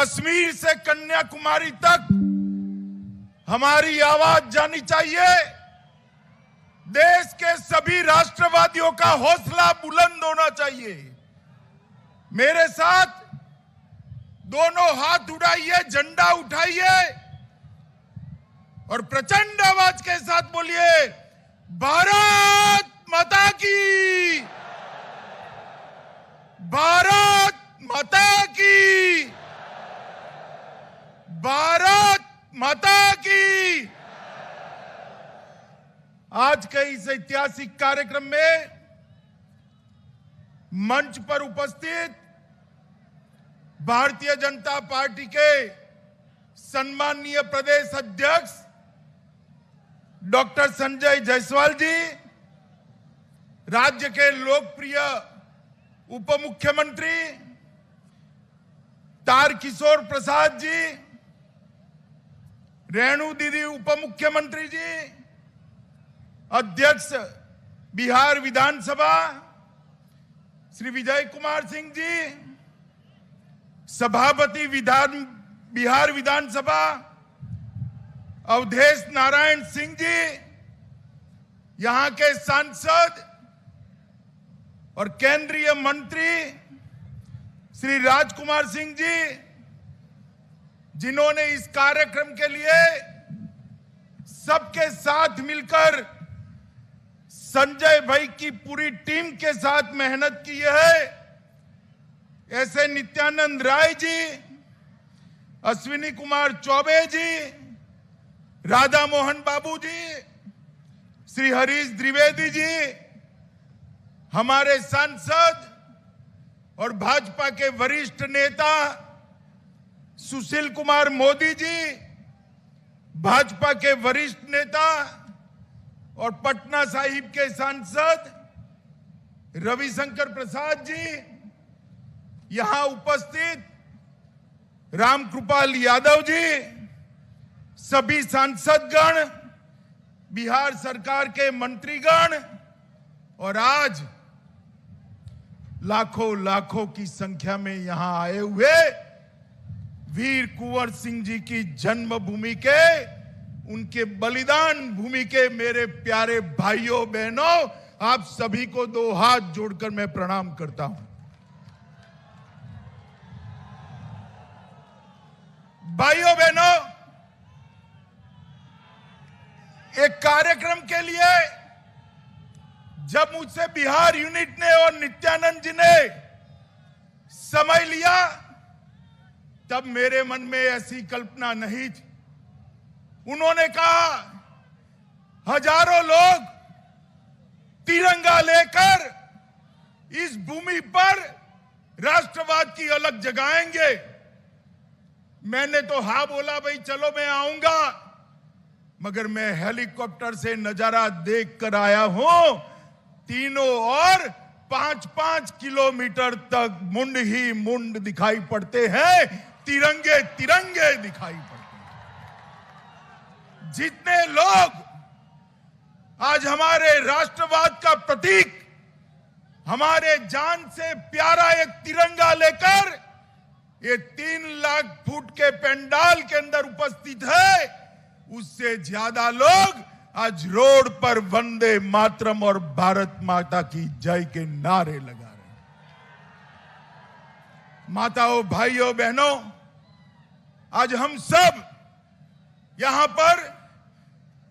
कश्मीर से कन्याकुमारी तक हमारी आवाज जानी चाहिए। देश के सभी राष्ट्रवादियों का हौसला बुलंद होना चाहिए। मेरे साथ दोनों हाथ उठाइए, झंडा उठाइए और प्रचंड आवाज के साथ बोलिए, भारत माता की, भारत माता की, भारत माता की। आज के इस ऐतिहासिक कार्यक्रम में मंच पर उपस्थित भारतीय जनता पार्टी के सम्माननीय प्रदेश अध्यक्ष डॉक्टर संजय जायसवाल जी, राज्य के लोकप्रिय उप मुख्यमंत्री तारकिशोर प्रसाद जी, रेणु दीदी उप मुख्यमंत्री जी, अध्यक्ष बिहार विधानसभा श्री विजय कुमार सिंह जी, सभापति बिहार विधानसभा अवधेश नारायण सिंह जी, यहां के सांसद और केंद्रीय मंत्री श्री राजकुमार सिंह जी, जिन्होंने इस कार्यक्रम के लिए सबके साथ मिलकर संजय भाई की पूरी टीम के साथ मेहनत की है, ऐसे नित्यानंद राय जी, अश्विनी कुमार चौबे जी, राधा मोहन बाबू जी, श्री हरीश द्विवेदी जी, हमारे सांसद और भाजपा के वरिष्ठ नेता सुशील कुमार मोदी जी, भाजपा के वरिष्ठ नेता और पटना साहिब के सांसद रविशंकर प्रसाद जी, यहां उपस्थित रामकृपाल यादव जी, सभी सांसदगण, बिहार सरकार के मंत्रीगण और आज लाखों लाखों की संख्या में यहां आए हुए वीर कुंवर सिंह जी की जन्मभूमि के, उनके बलिदान भूमि के मेरे प्यारे भाइयों बहनों, आप सभी को दो हाथ जोड़कर मैं प्रणाम करता हूं। भाइयों बहनों, एक कार्यक्रम के लिए जब मुझसे बिहार यूनिट ने और नित्यानंद जी ने समय लिया, तब मेरे मन में ऐसी कल्पना नहीं थी। उन्होंने कहा, हजारों लोग तिरंगा लेकर इस भूमि पर राष्ट्रवाद की अलग जगाएंगे। मैंने तो हाँ बोला, भाई चलो मैं आऊंगा, मगर मैं हेलीकॉप्टर से नजारा देख कर आया हूं। तीनों और 5-5 किलोमीटर तक मुंड ही मुंड दिखाई पड़ते हैं, तिरंगे तिरंगे दिखाई पड़ते हैं। जितने लोग आज हमारे राष्ट्रवाद का प्रतीक, हमारे जान से प्यारा एक तिरंगा लेकर ये 3 लाख फुट के पंडाल के अंदर उपस्थित है, उससे ज्यादा लोग आज रोड पर वंदे मातरम और भारत माता की जय के नारे लगा रहे हैं। माताओं, भाइयों, बहनों, आज हम सब यहां पर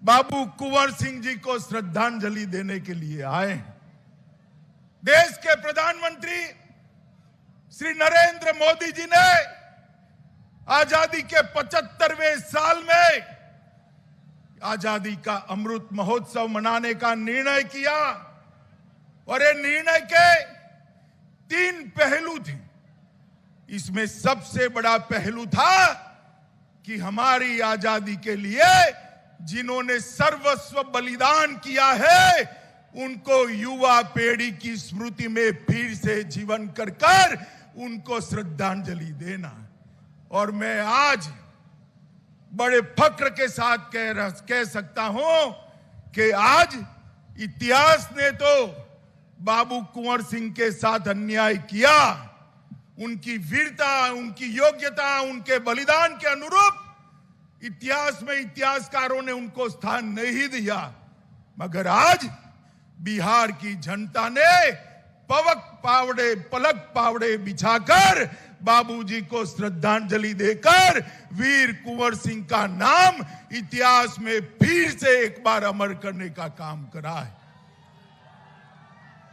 बाबू कुंवर सिंह जी को श्रद्धांजलि देने के लिए आए हैं। देश के प्रधानमंत्री श्री नरेंद्र मोदी जी ने आजादी के 75वें साल में आजादी का अमृत महोत्सव मनाने का निर्णय किया और ये निर्णय के 3 पहलू थे। इसमें सबसे बड़ा पहलू था कि हमारी आजादी के लिए जिन्होंने सर्वस्व बलिदान किया है, उनको युवा पीढ़ी की स्मृति में फिर से जीवन कर उनको श्रद्धांजलि देना। और मैं आज बड़े फक्र के साथ कह सकता हूं कि आज इतिहास ने तो बाबू कुंवर सिंह के साथ अन्याय किया, उनकी वीरता, उनकी योग्यता, उनके बलिदान के अनुरूप इतिहास में इतिहासकारों ने उनको स्थान नहीं दिया। मगर आज बिहार की जनता ने पलक पावड़े बिछाकर बाबूजी को श्रद्धांजलि देकर वीर कुंवर सिंह का नाम इतिहास में फिर से एक बार अमर करने का काम करा है।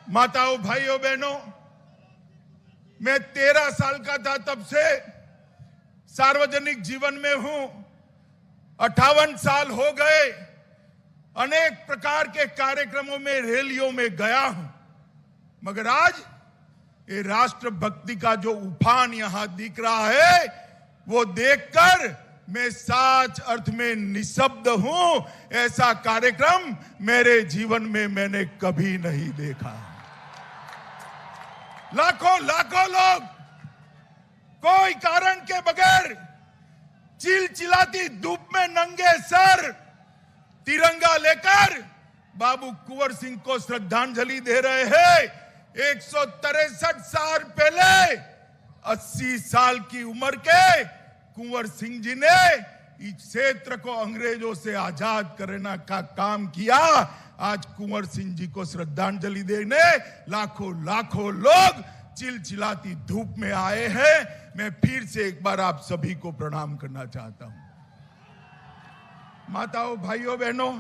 माताओं, भाइयों, बहनों, मैं 13 साल का था तब से सार्वजनिक जीवन में हूं। 58 साल हो गए, अनेक प्रकार के कार्यक्रमों में, रैलियों में गया हूं। मगर आज ये राष्ट्रभक्ति का जो उफान यहां दिख रहा है, वो देखकर मैं सच अर्थ में निशब्द हूं। ऐसा कार्यक्रम मेरे जीवन में मैंने कभी नहीं देखा। लाखों लोग कोई कारण के बगैर चिलचिलाती धूप में नंगे सर तिरंगा लेकर बाबू कुंवर सिंह को श्रद्धांजलि दे रहे हैं। 163 साल पहले 80 साल की उम्र के कुंवर सिंह जी ने इस क्षेत्र को अंग्रेजों से आजाद करने का काम किया। आज कुंवर सिंह जी को श्रद्धांजलि देने लाखों लोग चिलचिलाती धूप में आए हैं। मैं फिर से एक बार आप सभी को प्रणाम करना चाहता हूं। माताओं, भाइयों, बहनों,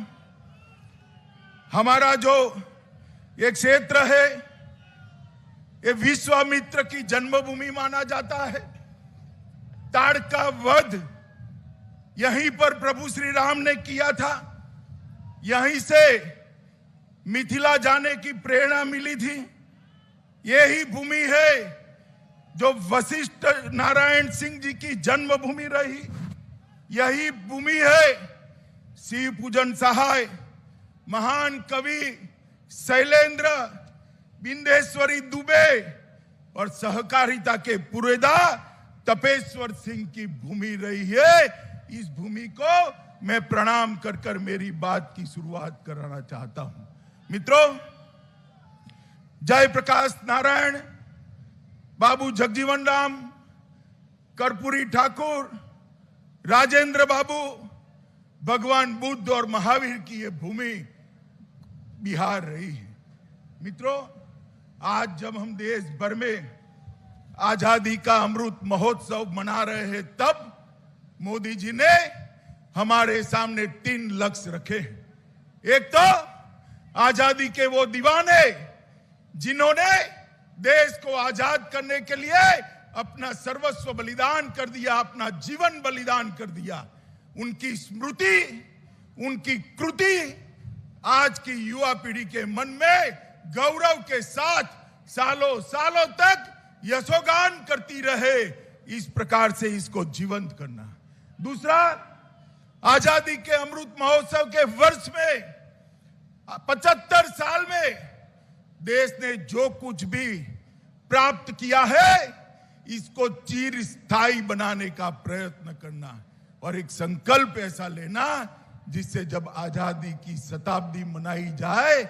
हमारा जो एक क्षेत्र है, ये विश्वामित्र की जन्मभूमि माना जाता है। ताड़का वध यहीं पर प्रभु श्री राम ने किया था। यहीं से मिथिला जाने की प्रेरणा मिली थी। यही भूमि है जो वशिष्ठ नारायण सिंह जी की जन्मभूमि रही। यही भूमि है शिव पूजन सहाय, महान कवि शैलेंद्र, बिंदेश्वरी दुबे और सहकारिता के पुरेदा तपेश्वर सिंह की भूमि रही है। इस भूमि को मैं प्रणाम कर मेरी बात की शुरुआत कराना चाहता हूं। मित्रों, जयप्रकाश नारायण, बाबू जगजीवन राम, कर्पूरी ठाकुर, राजेंद्र बाबू, भगवान बुद्ध और महावीर की यह भूमि बिहार रही है। मित्रों, आज जब हम देश भर में आजादी का अमृत महोत्सव मना रहे हैं, तब मोदी जी ने हमारे सामने 3 लक्ष्य रखे। एक तो आजादी के वो दीवाने जिन्होंने देश को आजाद करने के लिए अपना सर्वस्व बलिदान कर दिया, अपना जीवन बलिदान कर दिया, उनकी स्मृति, उनकी कृति आज की युवा पीढ़ी के मन में गौरव के साथ सालों तक यशोगान करती रहे। इस प्रकार से इसको जीवंत करना। दूसरा, आजादी के अमृत महोत्सव के वर्ष में 75 साल में देश ने जो कुछ भी प्राप्त किया है, इसको चिरस्थायी बनाने का प्रयत्न करना और एक संकल्प ऐसा लेना जिससे जब आजादी की शताब्दी मनाई जाए,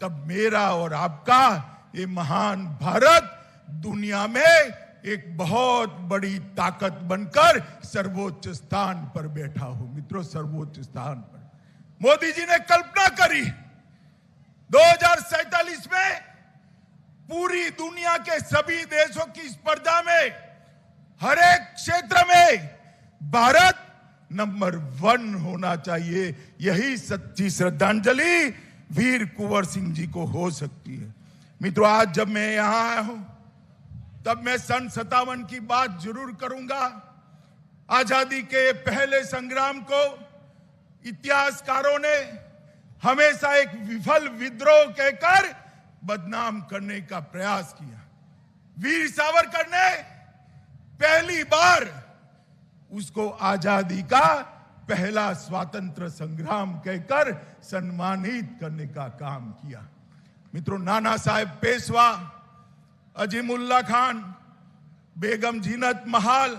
तब मेरा और आपका ये महान भारत दुनिया में एक बहुत बड़ी ताकत बनकर सर्वोच्च स्थान पर बैठा हो। मित्रों, सर्वोच्च स्थान पर मोदी जी ने कल्पना करी 2047 में पूरी दुनिया के सभी देशों की स्पर्धा में हर एक क्षेत्र में भारत नंबर 1 होना चाहिए। यही सच्ची श्रद्धांजलि वीर कुंवर सिंह जी को हो सकती है। मित्रों, आज जब मैं यहां आया हूं, तब मैं सन 57 की बात जरूर करूंगा। आजादी के पहले संग्राम को इतिहासकारों ने हमेशा एक विफल विद्रोह कहकर बदनाम करने का प्रयास किया। वीर सावरकर ने पहली बार उसको आजादी का पहला स्वातंत्र संग्राम कहकर सम्मानित करने का काम किया। मित्रों, नाना साहेब पेशवा, अजीमुल्ला खान, बेगम जीनत महाल,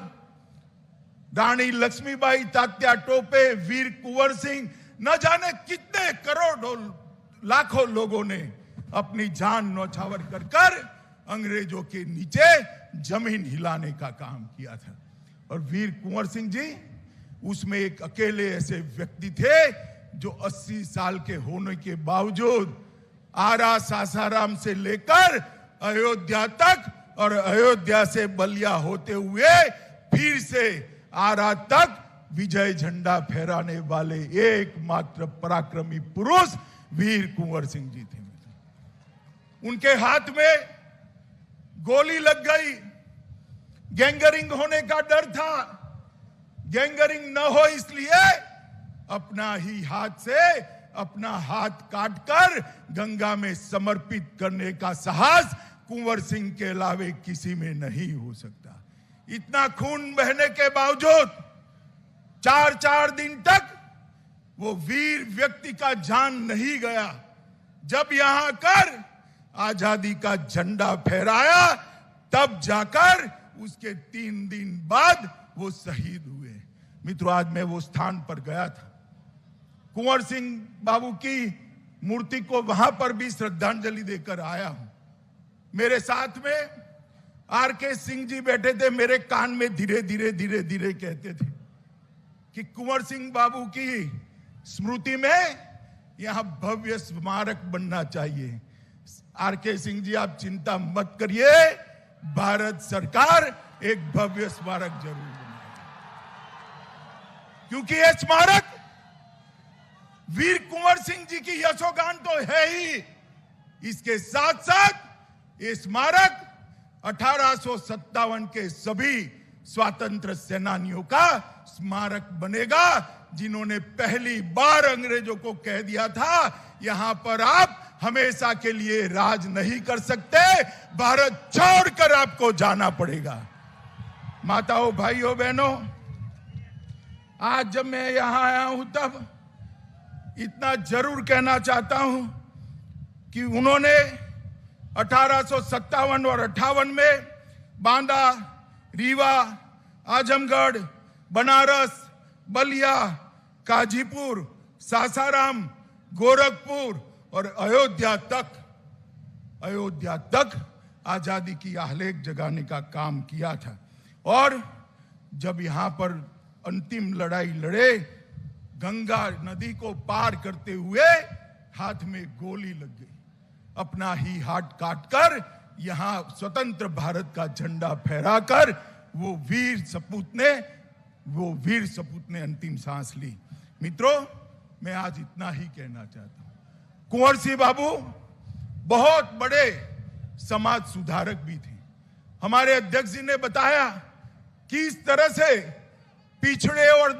रानी लक्ष्मीबाई, तात्या टोपे, वीर कुंवर सिंह, न जाने कितने करोड़ों लाखों लोगों ने अपनी जान न्यौछावर कर अंग्रेजों के नीचे जमीन हिलाने का काम किया था। और वीर कुंवर सिंह जी उसमें एक अकेले ऐसे व्यक्ति थे जो 80 साल के होने के बावजूद आरा सासाराम से लेकर अयोध्या तक और अयोध्या से बलिया होते हुए फिर से आरा तक विजय झंडा फहराने वाले एकमात्र पराक्रमी पुरुष वीर कुंवर सिंह जी थे। उनके हाथ में गोली लग गई, गैंगरिंग होने का डर था। गैंगरिंग न हो इसलिए अपना ही हाथ से अपना हाथ काटकर गंगा में समर्पित करने का साहस कुंवर सिंह के अलावे किसी में नहीं हो सकता। इतना खून बहने के बावजूद 4 दिन तक वो वीर व्यक्ति का जान नहीं गया। जब यहां कर आजादी का झंडा फहराया तब जाकर उसके 3 दिन बाद वो शहीद हुए। मित्रों, आज मैं वो स्थान पर गया था, कुंवर सिंह बाबू की मूर्ति को वहां पर भी श्रद्धांजलि देकर आया हूं। मेरे साथ में आरके सिंह जी बैठे थे, मेरे कान में धीरे धीरे कहते थे कि कुंवर सिंह बाबू की स्मृति में यहां भव्य स्मारक बनना चाहिए। आरके सिंह जी, आप चिंता मत करिए, भारत सरकार एक भव्य स्मारक जरूर बनाएगी, क्योंकि यह स्मारक वीर कुंवर सिंह जी की यशोगान तो है ही, इसके साथ साथ ये स्मारक 1857 के सभी स्वतंत्र सेनानियों का स्मारक बनेगा, जिन्होंने पहली बार अंग्रेजों को कह दिया था यहां पर आप हमेशा के लिए राज नहीं कर सकते, भारत छोड़कर आपको जाना पड़ेगा। माताओं, भाइयों, बहनों, आज जब मैं यहां आया हूं तब इतना जरूर कहना चाहता हूं कि उन्होंने 1857 और 58 में बांदा, रीवा, आजमगढ़, बनारस, बलिया, काजीपुर, सासाराम, गोरखपुर और अयोध्या तक आजादी की आह्लेख जगाने का काम किया था। और जब यहां पर अंतिम लड़ाई लड़े, गंगा नदी को पार करते हुए हाथ में गोली लग गई, अपना ही हाथ काटकर यहां स्वतंत्र भारत का झंडा फहराकर वो वीर सपूत ने अंतिम सांस ली। मित्रों, मैं आज इतना ही कहना चाहता हूं। कुंवर सिंह बाबू बहुत बड़े समाज सुधारक भी थे। हमारे अध्यक्ष जी ने बताया कि इस तरह से पिछड़े और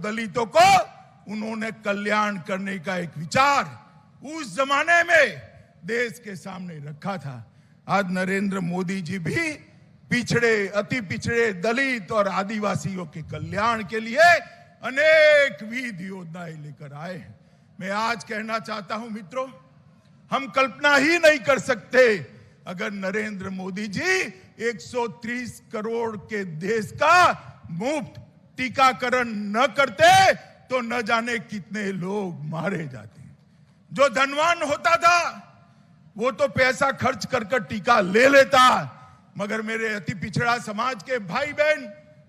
दलितों को उन्होंने कल्याण करने का एक विचार उस जमाने में देश के सामने रखा था। आज नरेंद्र मोदी जी भी पिछड़े, अति पिछड़े, दलित और आदिवासियों के कल्याण के लिए अनेक विध योजनाएं लेकर आए हैं। मैं आज कहना चाहता हूं मित्रों, हम कल्पना ही नहीं कर सकते अगर नरेंद्र मोदी जी 130 करोड़ के देश का मुफ्त टीकाकरण न करते तो न जाने कितने लोग मारे जाते। जो धनवान होता था वो तो पैसा खर्च कर टीका ले लेता, मगर मेरे अति पिछड़ा समाज के भाई बहन,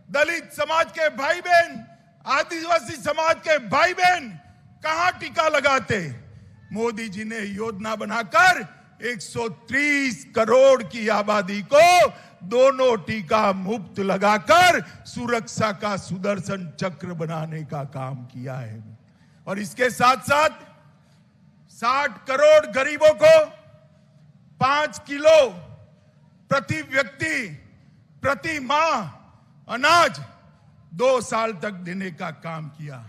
दलित समाज के भाई बहन, आदिवासी समाज के भाई बहन कहां टीका लगाते? मोदी जी ने योजना बनाकर 130 करोड़ की आबादी को दोनों टीका मुफ्त लगाकर सुरक्षा का सुदर्शन चक्र बनाने का काम किया है। और इसके साथ साथ 60 करोड़ गरीबों को 5 किलो प्रति व्यक्ति प्रति माह अनाज 2 साल तक देने का काम किया।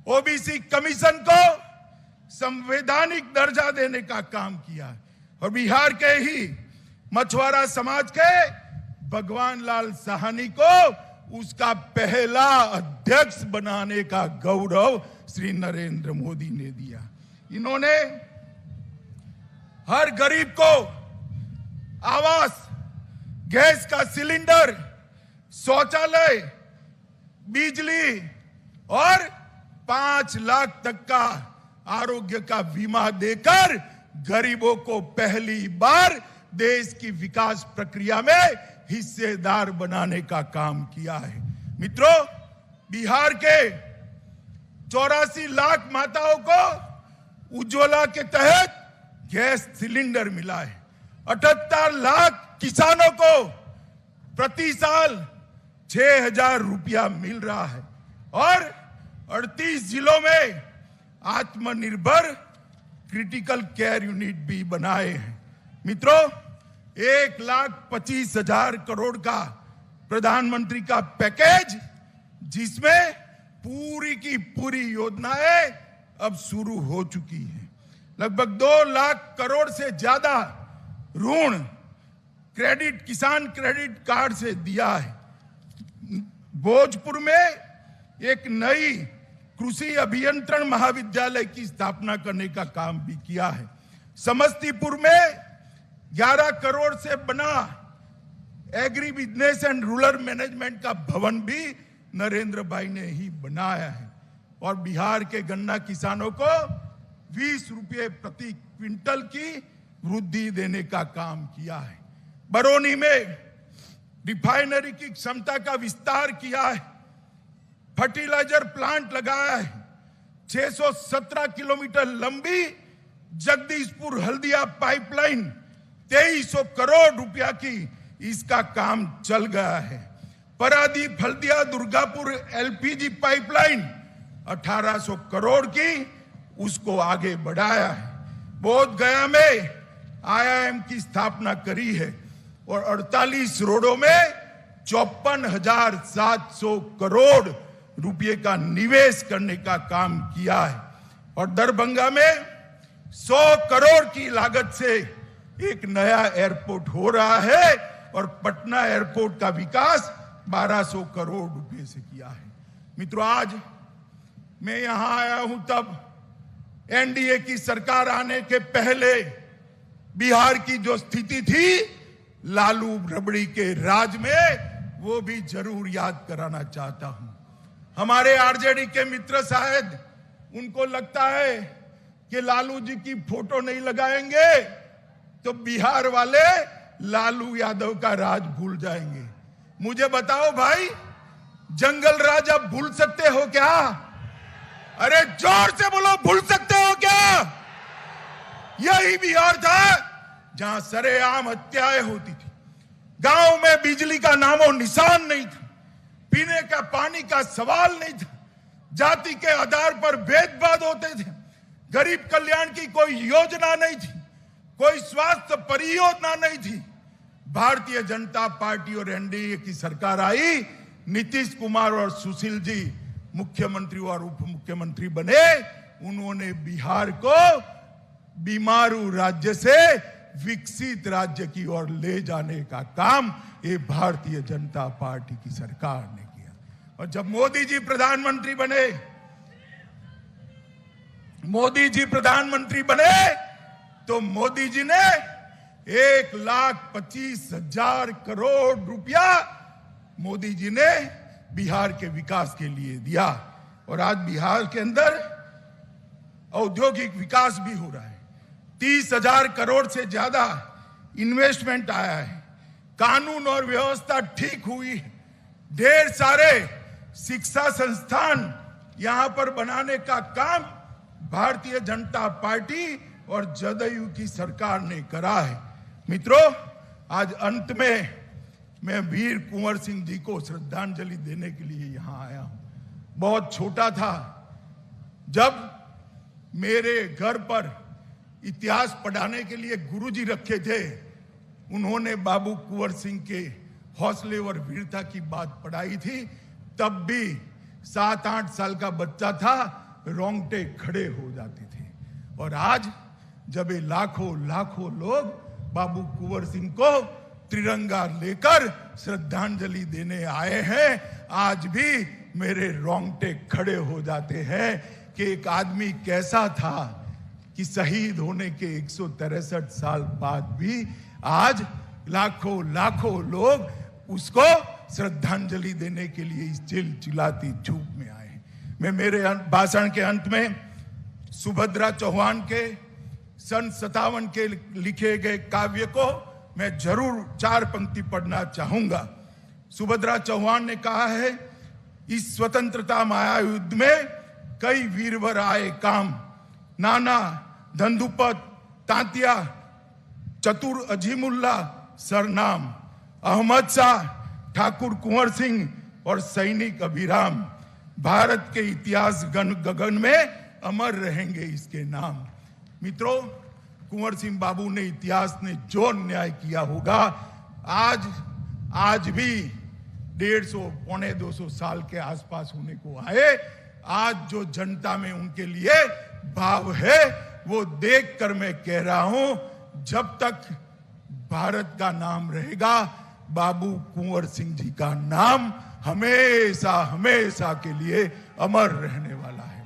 ओबीसी कमीशन को संवैधानिक दर्जा देने का काम किया। और बिहार के ही मछुआरा समाज के भगवान लाल साहनी को उसका पहला अध्यक्ष बनाने का गौरव श्री नरेंद्र मोदी ने दिया। इन्होंने हर गरीब को आवास, गैस का सिलेंडर, शौचालय, बिजली और 5 लाख तक का आरोग्य का बीमा देकर गरीबों को पहली बार देश की विकास प्रक्रिया में हिस्सेदार बनाने का काम किया है। मित्रों, बिहार के 84 लाख माताओं को उज्ज्वला के तहत गैस सिलेंडर मिला है। 78 लाख किसानों को प्रति साल 6,000 रुपया मिल रहा है और 38 जिलों में आत्मनिर्भर क्रिटिकल केयर यूनिट भी बनाए हैं। मित्रों, 1,25,000 करोड़ का प्रधानमंत्री का पैकेज, जिसमें पूरी की पूरी योजनाएं अब शुरू हो चुकी हैं। लगभग 2 लाख करोड़ से ज्यादा ऋण क्रेडिट, किसान क्रेडिट कार्ड से दिया है। भोजपुर में एक नई कृषि अभियंत्रण महाविद्यालय की स्थापना करने का काम भी किया है। समस्तीपुर में 11 करोड़ से बना agri business and rural management का भवन भी नरेंद्र भाई ने ही बनाया है। और बिहार के गन्ना किसानों को 20 रुपये प्रति क्विंटल की वृद्धि देने का काम किया है। बरौनी में रिफाइनरी की क्षमता का विस्तार किया है। फर्टिलाइजर प्लांट लगाया है। 617 किलोमीटर लंबी जगदीशपुर हल्दिया पाइपलाइन 2300 करोड़ रुपया की इसका काम चल गया है। परादीप हल्दिया दुर्गापुर एलपीजी पाइपलाइन 1800 करोड़ की उसको आगे बढ़ाया है। बोध गया में आईआईएम की स्थापना करी है और 48 रोडों में 54,700 करोड़ रुपए का निवेश करने का काम किया है। और दरभंगा में 100 करोड़ की लागत से एक नया एयरपोर्ट हो रहा है और पटना एयरपोर्ट का विकास 1200 करोड़ रुपए से किया है। मित्रों, आज मैं यहां आया हूं तब एनडीए की सरकार आने के पहले बिहार की जो स्थिति थी लालू रबड़ी के राज में, वो भी जरूर याद कराना चाहता हूं। हमारे आरजेडी के मित्र शायद उनको लगता है कि लालू जी की फोटो नहीं लगाएंगे तो बिहार वाले लालू यादव का राज भूल जाएंगे। मुझे बताओ भाई, जंगल राज अब भूल सकते हो क्या? अरे जोर से बोलो, भूल सकते हो क्या? यही बिहार था जहां सरेआम हत्याएं होती थी। गांव में बिजली का नामो निशान नहीं था। पीने का पानी का सवाल नहीं था। जाति के आधार पर भेदभाव होते थे। गरीब कल्याण की कोई योजना नहीं थी। कोई स्वास्थ्य परियोजना नहीं थी। भारतीय जनता पार्टी और एनडीए की सरकार आई। नीतीश कुमार और सुशील जी मुख्यमंत्री और उप मुख्यमंत्री बने। उन्होंने बिहार को बीमारू राज्य से विकसित राज्य की ओर ले जाने का काम ये भारतीय जनता पार्टी की सरकार ने किया। और जब मोदी जी प्रधानमंत्री बने तो मोदी जी ने 1,25,000 करोड़ रुपया मोदी जी ने बिहार के विकास के लिए दिया। और आज बिहार के अंदर औद्योगिक विकास भी हो रहा है। 30,000 करोड़ से ज्यादा इन्वेस्टमेंट आया है। कानून और व्यवस्था ठीक हुई। ढेर सारे शिक्षा संस्थान यहां पर बनाने का काम भारतीय जनता पार्टी और जदयू की सरकार ने करा है। मित्रों, आज अंत में मैं वीर कुंवर सिंह जी को श्रद्धांजलि देने के लिए यहां आया हूं। बहुत छोटा था जब मेरे घर पर इतिहास पढ़ाने के लिए गुरुजी रखे थे। उन्होंने बाबू कुंवर सिंह के हौसले और वीरता की बात पढ़ाई थी। तब भी 7-8 साल का बच्चा था, रोंगटे खड़े हो जाते थे। और आज जब ये लाखों लोग बाबू कुंवर सिंह को तिरंगा लेकर श्रद्धांजलि देने आए हैं, आज भी मेरे रोंगटे खड़े हो जाते हैं कि एक आदमी कैसा था कि शहीद होने के 163 साल बाद भी आज लाखों लोग उसको श्रद्धांजलि देने के लिए इस चिलचिलाती धूप में आए। मैं मेरे भाषण के अंत में सुभद्रा चौहान के सन 57 के लिखे गए काव्य को मैं जरूर 4 पंक्ति पढ़ना चाहूंगा। सुभद्रा चौहान ने कहा है, इस स्वतंत्रता माया युद्ध में कई वीरवर आए काम, नाना धंधुपत तांतिया चतुर अजीमुल्ला सरनाम, अहमद शाह ठाकुर कुंवर सिंह और सैनिक अभिराम, भारत के इतिहास गगन में अमर रहेंगे इसके नाम। मित्रों, कुंवर सिंह बाबू ने इतिहास ने जो न्याय किया होगा, आज भी 150 पौने 200 साल के आसपास होने को आए, आज जो जनता में उनके लिए भाव है वो देखकर मैं कह रहा हूं, जब तक भारत का नाम रहेगा, बाबू कुंवर सिंह जी का नाम हमेशा हमेशा के लिए अमर रहने वाला है।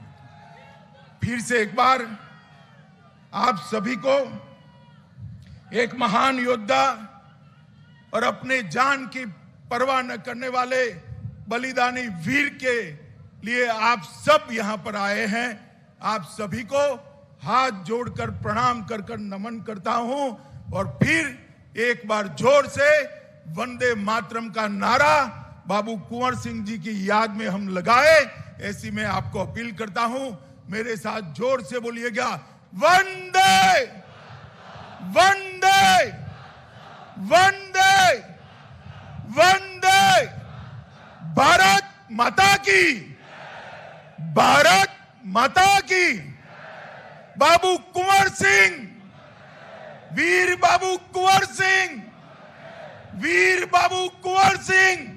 फिर से एक बार आप सभी को एक महान योद्धा और अपने जान की परवाह न करने वाले बलिदानी वीर के लिए आप सब यहां पर आए हैं। आप सभी को हाथ जोड़कर प्रणाम कर नमन करता हूं और फिर एक बार जोर से वंदे मातरम का नारा बाबू कुंवर सिंह जी की याद में हम लगाए, ऐसी मैं आपको अपील करता हूं। मेरे साथ जोर से बोलिएगा, वंदे वंदे वंदे वंदे। भारत माता की, भारत माता की। बाबू कुंवर सिंह, वीर बाबू कुंवर सिंह, वीर बाबू कुंवर सिंह।